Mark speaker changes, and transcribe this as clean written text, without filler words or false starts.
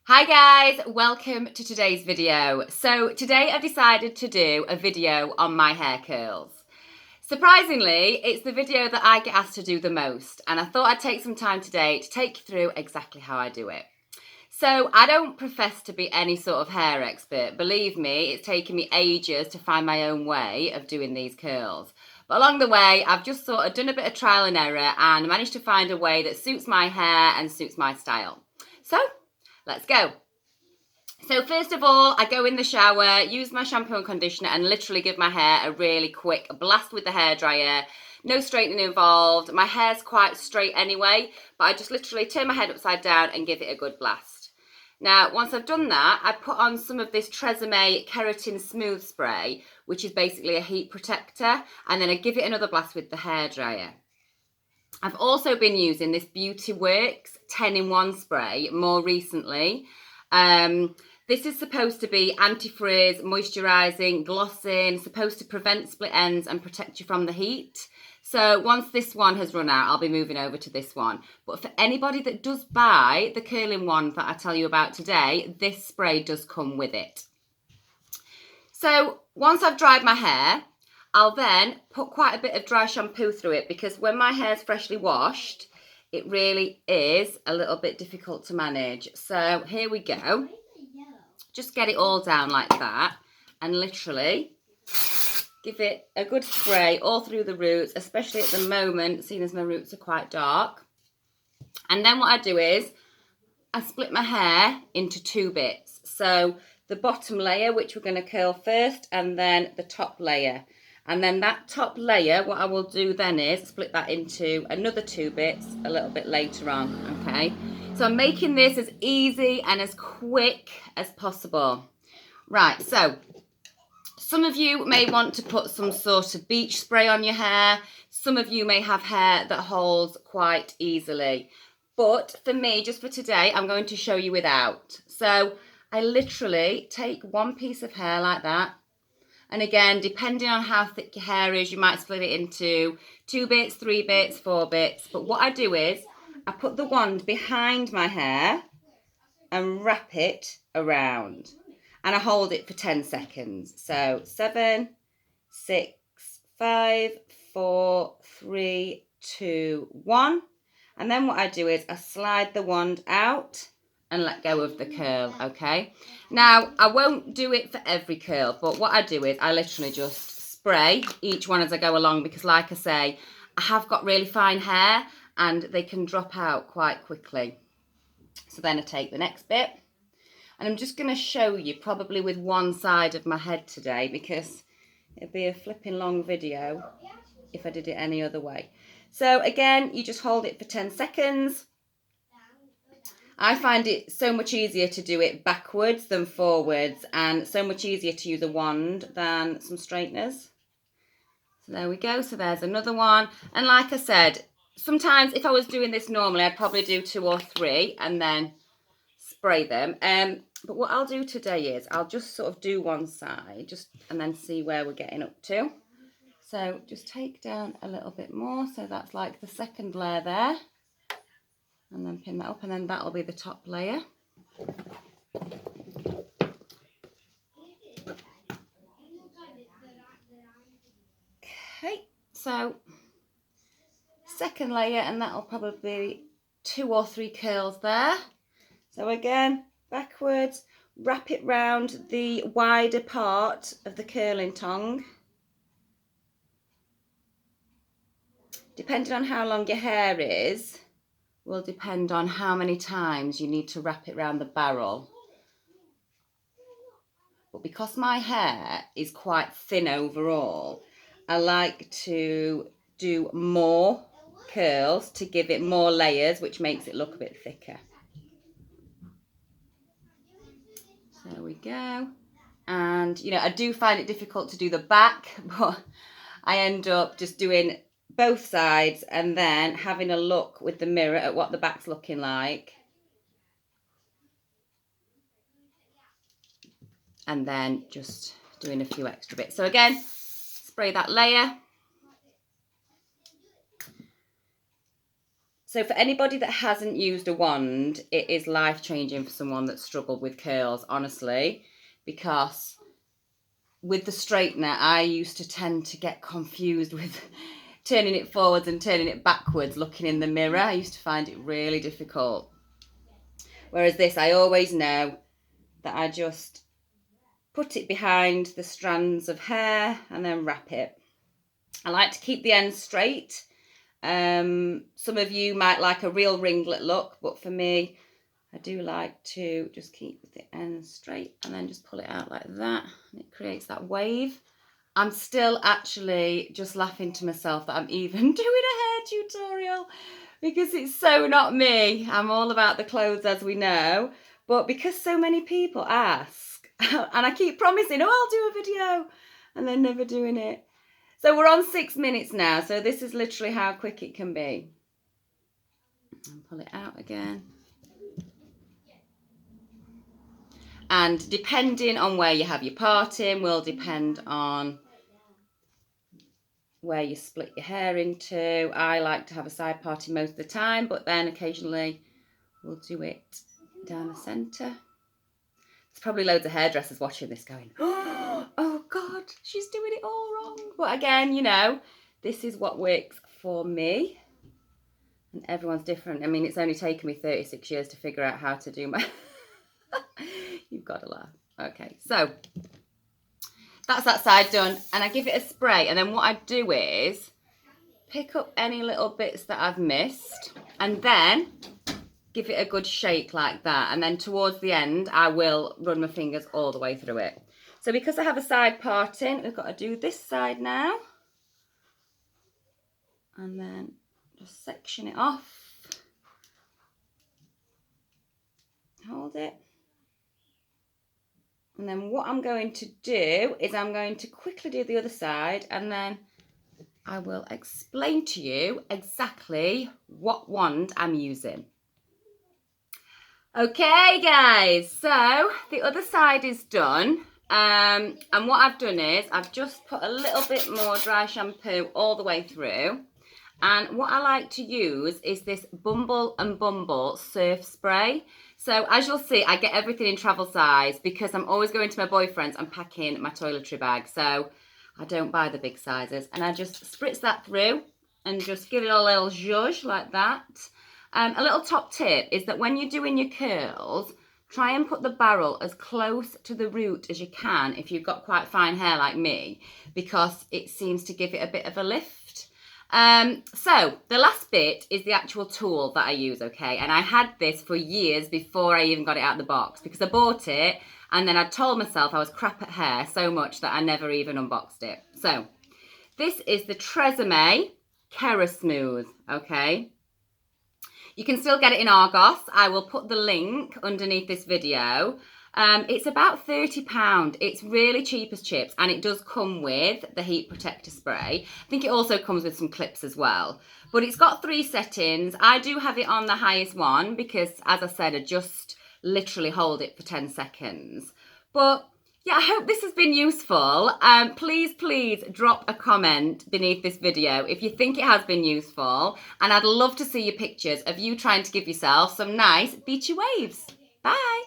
Speaker 1: Hi guys, welcome to today's video. So today I've decided to do a video on my hair curls. Surprisingly, it's the video that I get asked to do the most, and I thought I'd take some time today to take you through exactly how I do it. So I don't profess to be any sort of hair expert. Believe me, it's taken me ages to find my own way of doing these curls. But along the way, I've just sort of done a bit of trial and error and managed to find a way that suits my hair and suits my style. So let's go. So first of all, I go in the shower, use my shampoo and conditioner and literally give my hair a really quick blast with the hairdryer. No straightening involved. My hair's quite straight anyway, but I just literally turn my head upside down and give it a good blast. Now, once I've done that, I put on some of this Tresemme Keratin Smooth Spray, which is basically a heat protector, and then I give it another blast with the hairdryer. I've also been using this Beauty Works 10-in-1 spray more recently. This is supposed to be anti-frizz, moisturising, glossing, supposed to prevent split ends and protect you from the heat. So once this one has run out, I'll be moving over to this one. But for anybody that does buy the curling one that I tell you about today, this spray does come with it. So once I've dried my hair, I'll then put quite a bit of dry shampoo through it because when my hair's freshly washed, it really is a little bit difficult to manage. So here we go. Just get it all down like that and literally give it a good spray all through the roots, especially at the moment, seeing as my roots are quite dark. And then what I do is I split my hair into two bits. So the bottom layer, which we're going to curl first, and then the top layer. And then that top layer, what I will do then is split that into another two bits a little bit later on, okay? So I'm making this as easy and as quick as possible. Right, so some of you may want to put some sort of beach spray on your hair. Some of you may have hair that holds quite easily. But for me, just for today, I'm going to show you without. So I literally take one piece of hair like that. And again, depending on how thick your hair is, you might split it into 2 bits, 3 bits, 4 bits. But what I do is I put the wand behind my hair and wrap it around. And I hold it for 10 seconds. So 7, 6, 5, 4, 3, 2, 1. And then what I do is I slide the wand out and let go of the curl, okay? Now, I won't do it for every curl, but what I do is I literally just spray each one as I go along because, like I say, I have got really fine hair and they can drop out quite quickly. So then I take the next bit and I'm just going to show you probably with one side of my head today because it'd be a flipping long video if I did it any other way. So again, you just hold it for 10 seconds. I find it so much easier to do it backwards than forwards and so much easier to use a wand than some straighteners. So there we go. So there's another one. And like I said, sometimes if I was doing this normally, I'd probably do 2 or 3 and then spray them. But what I'll do today is I'll just sort of do one side and then see where we're getting up to. So just take down a little bit more. So that's like the second layer there. And then pin that up and then that'll be the top layer. Okay, so second layer and that'll probably be 2 or 3 curls there. So again, backwards, wrap it round the wider part of the curling tongue. Depending on how long your hair is, will depend on how many times you need to wrap it around the barrel. But because my hair is quite thin overall, I like to do more curls to give it more layers, which makes it look a bit thicker. So there we go. And, you know, I do find it difficult to do the back, but I end up just doing both sides and then having a look with the mirror at what the back's looking like. And then just doing a few extra bits. So again, spray that layer. So for anybody that hasn't used a wand, it is life-changing for someone that's struggled with curls, honestly, because with the straightener, I used to tend to get confused with turning it forwards and turning it backwards, looking in the mirror. I used to find it really difficult. Whereas this, I always know that I just put it behind the strands of hair and then wrap it. I like to keep the ends straight. Some of you might like a real ringlet look, but for me, I do like to just keep the ends straight and then just pull it out like that. And it creates that wave. I'm still actually just laughing to myself that I'm even doing a hair tutorial because it's so not me. I'm all about the clothes, as we know. But because so many people ask, and I keep promising, oh, I'll do a video, and then never doing it. So we're on 6 minutes now. So this is literally how quick it can be. And pull it out again. And depending on where you have your parting will depend on where you split your hair into. I like to have a side parting most of the time, but then occasionally we'll do it down the centre. There's probably loads of hairdressers watching this going, oh God, she's doing it all wrong. But again, you know, this is what works for me. And everyone's different. I mean, it's only taken me 36 years to figure out how to do my... You've got to laugh. Okay, so that's that side done. And I give it a spray. And then what I do is pick up any little bits that I've missed and then give it a good shake like that. And then towards the end, I will run my fingers all the way through it. So because I have a side parting, we've got to do this side now. And then just section it off. Hold it. And then what I'm going to do is I'm going to quickly do the other side and then I will explain to you exactly what wand I'm using. Okay guys, so the other side is done. And what I've done is I've just put a little bit more dry shampoo all the way through. And what I like to use is this Bumble and Bumble surf spray. So as you'll see, I get everything in travel size because I'm always going to my boyfriend's and packing my toiletry bag. So I don't buy the big sizes. And I just spritz that through and just give it a little zhuzh like that. A little top tip is that when you're doing your curls, try and put the barrel as close to the root as you can if you've got quite fine hair like me, because it seems to give it a bit of a lift. So the last bit is the actual tool that I use, okay? And I had this for years before I even got it out of the box because I bought it and then I told myself I was crap at hair so much that I never even unboxed it. So this is the Tresemme Kera Smooth, okay? You can still get it in Argos. I will put the link underneath this video. It's about £30. It's really cheap as chips and it does come with the heat protector spray. I think it also comes with some clips as well. But it's got 3 settings. I do have it on the highest one because, as I said, I just literally hold it for 10 seconds. But yeah, I hope this has been useful. Please drop a comment beneath this video if you think it has been useful. And I'd love to see your pictures of you trying to give yourself some nice beachy waves. Bye.